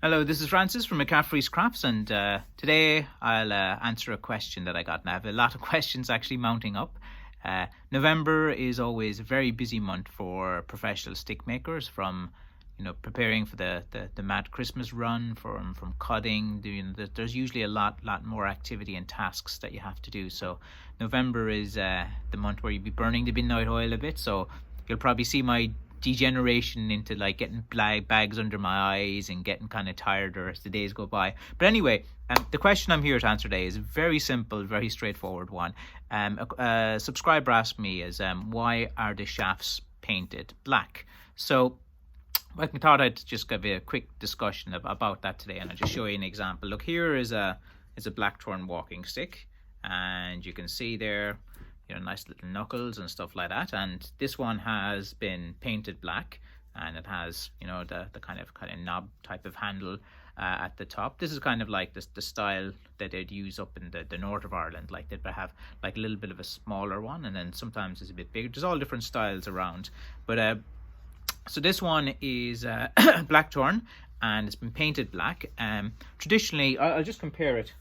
Hello, this is Francis from McCaffrey's Crafts, and today I'll answer a question that I got. And I have a lot of questions actually mounting up. November is always a very busy month for professional stick makers, from preparing for the mad Christmas run, from cutting. There's usually a lot more activity and tasks that you have to do. So November is the month where you'll be burning the midnight oil a bit. So you'll probably see my degeneration into like getting bags under my eyes and getting kind of tireder as the days go by. But anyway, the question I'm here to answer today is a very simple, very straightforward one. A subscriber asked me is why are the shafts painted black? So I thought I'd just give you a quick discussion about that today, and I'll just show you an example. Look, here is a Blackthorn walking stick, and you can see there nice little knuckles and stuff like that, and this one has been painted black, and it has the kind of knob type of handle at the top. This is kind of like the style that they'd use up in the north of Ireland. Like they'd have like a little bit of a smaller one, and then sometimes it's a bit bigger. There's all different styles around, but so this one is Blackthorn, and it's been painted black. Traditionally, I'll just compare it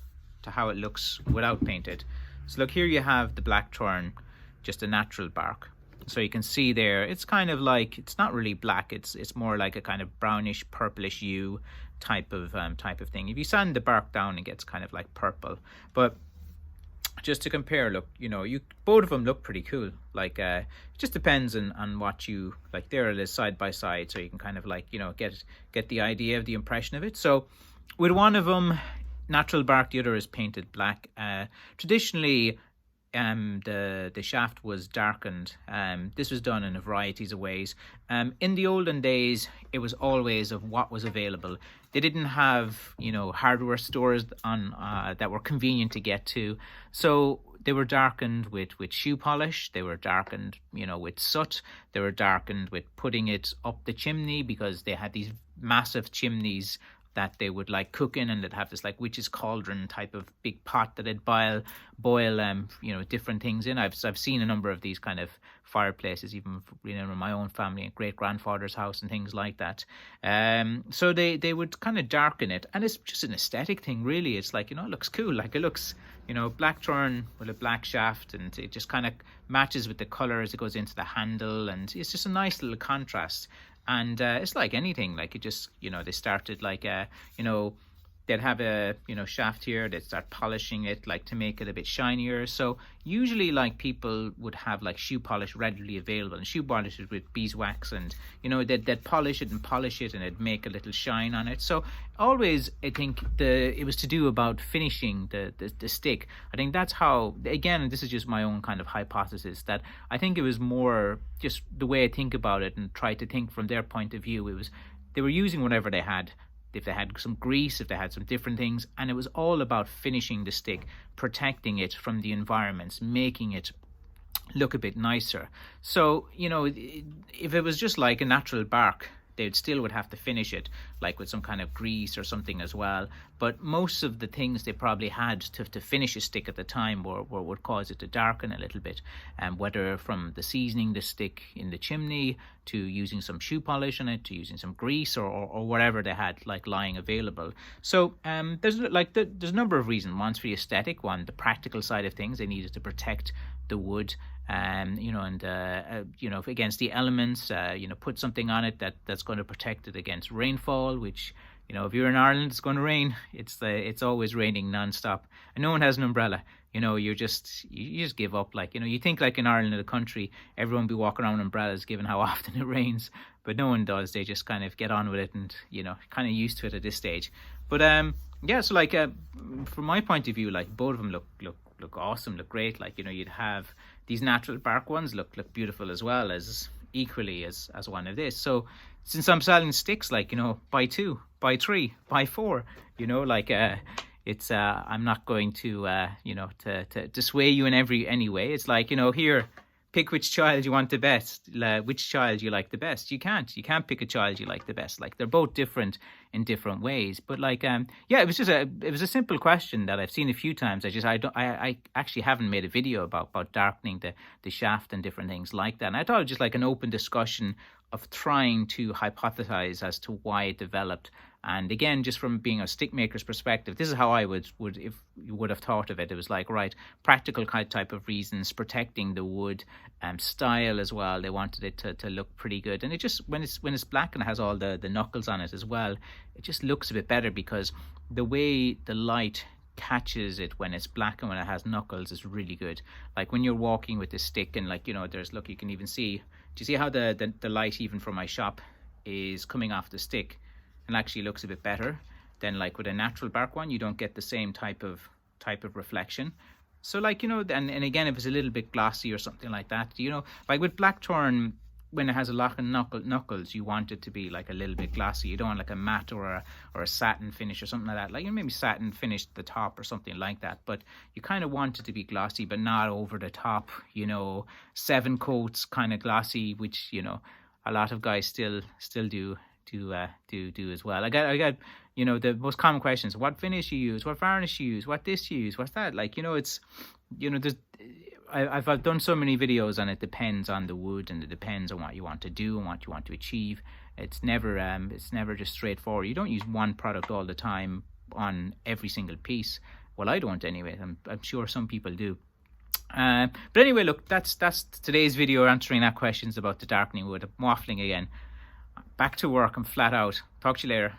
to how it looks without painted. So look, here you have the Blackthorn, just a natural bark. So you can see there, it's kind of like, it's not really black, it's more like a kind of brownish, purplish hue type of thing. If you sand the bark down, it gets kind of like purple. But just to compare, look, both of them look pretty cool. Like it just depends on what you like. There it is side by side, so you can kind of like get the idea of the impression of it. So with one of them, natural bark, the other is painted black. Traditionally, the shaft was darkened. This was done in a varieties of ways. In the olden days, it was always of what was available. They didn't have hardware stores on that were convenient to get to, so they were darkened with shoe polish. They were darkened with soot. They were darkened with putting it up the chimney, because they had these massive chimneys that they would like cook in, and they'd have this like witch's cauldron type of big pot that they'd boil different things in. I've seen a number of these kind of fireplaces, even in my own family and great grandfather's house and things like that. So they would kind of darken it, and it's just an aesthetic thing, really. It's like it looks cool, like it looks Blackthorn with a black shaft, and it just kind of matches with the color as it goes into the handle, and it's just a nice little contrast. And it's like anything, like it just, they started like, they'd have a, shaft here, they'd start polishing it, like to make it a bit shinier. So usually like people would have like shoe polish readily available, and shoe polish is with beeswax, and, they'd polish it, and it'd make a little shine on it. So always, I think it was to do about finishing the stick. I think that's how, again, this is just my own kind of hypothesis, that I think it was more just the way I think about it and try to think from their point of view. It was, they were using whatever they had. If they had some grease, if they had some different things, and it was all about finishing the stick, protecting it from the environments, making it look a bit nicer. So, if it was just like a natural bark, they still would have to finish it like with some kind of grease or something as well. But most of the things they probably had to finish a stick at the time would cause it to darken a little bit, whether from the seasoning the stick in the chimney, to using some shoe polish on it, to using some grease, or whatever they had like lying available. So there's a number of reasons. One's for the aesthetic, one the practical side of things. They needed to protect the wood, against the elements, put something on it that's going to protect it against rainfall, which, if you're in Ireland, it's going to rain. It's always raining non-stop, and no one has an umbrella. You just give up. Like, you think like in Ireland, the country, everyone be walking around with umbrellas given how often it rains, but no one does. They just kind of get on with it, and, kind of used to it at this stage. But so like from my point of view, like both of them look awesome, look great. Like, you'd have these natural bark ones look beautiful as well, as equally as one of this. So since I'm selling sticks, like, buy 2, buy 3, buy 4, it's I'm not going to to sway you in any way. It's like, here, pick which child you want the best, which child you like the best. You can't pick a child you like the best. Like, they're both different in different ways. But like, it was a simple question that I've seen a few times. I actually haven't made a video about darkening the shaft and different things like that. And I thought it was just like an open discussion trying to hypothesize as to why it developed. And again, just from being a stick maker's perspective, this is how I would if you would have thought of it. It was like, right, practical type of reasons, protecting the wood, style as well. They wanted it to look pretty good, and it just when it's black and it has all the knuckles on it as well, it just looks a bit better because the way the light catches it when it's black and when it has knuckles is really good. Like when you're walking with the stick and like, you know, there's, look, you can even see, do you see how the light even from my shop is coming off the stick and actually looks a bit better than like with a natural bark one? You don't get the same type of reflection. So like, you know, and again, if it's a little bit glossy or something like that, you know, like with blackthorn, when it has a lot of knuckles, you want it to be like a little bit glossy. You don't want like a matte or a satin finish or something like that. Like maybe satin finish at the top or something like that. But you kind of want it to be glossy, but not over the top. You know, 7 coats kind of glossy, which, you know, a lot of guys still do as well. I got you know, the most common questions: what finish you use, what varnish you use, what this you use, what's that? Like, you know, it's, you know, there's. I've done so many videos and it depends on the wood and it depends on what you want to do and what you want to achieve. It's never just straightforward. You don't use one product all the time on every single piece. Well, I don't anyway. I'm sure some people do. But anyway, look, that's today's video answering that questions about the darkening wood. I'm waffling again. Back to work. I'm flat out. Talk to you later.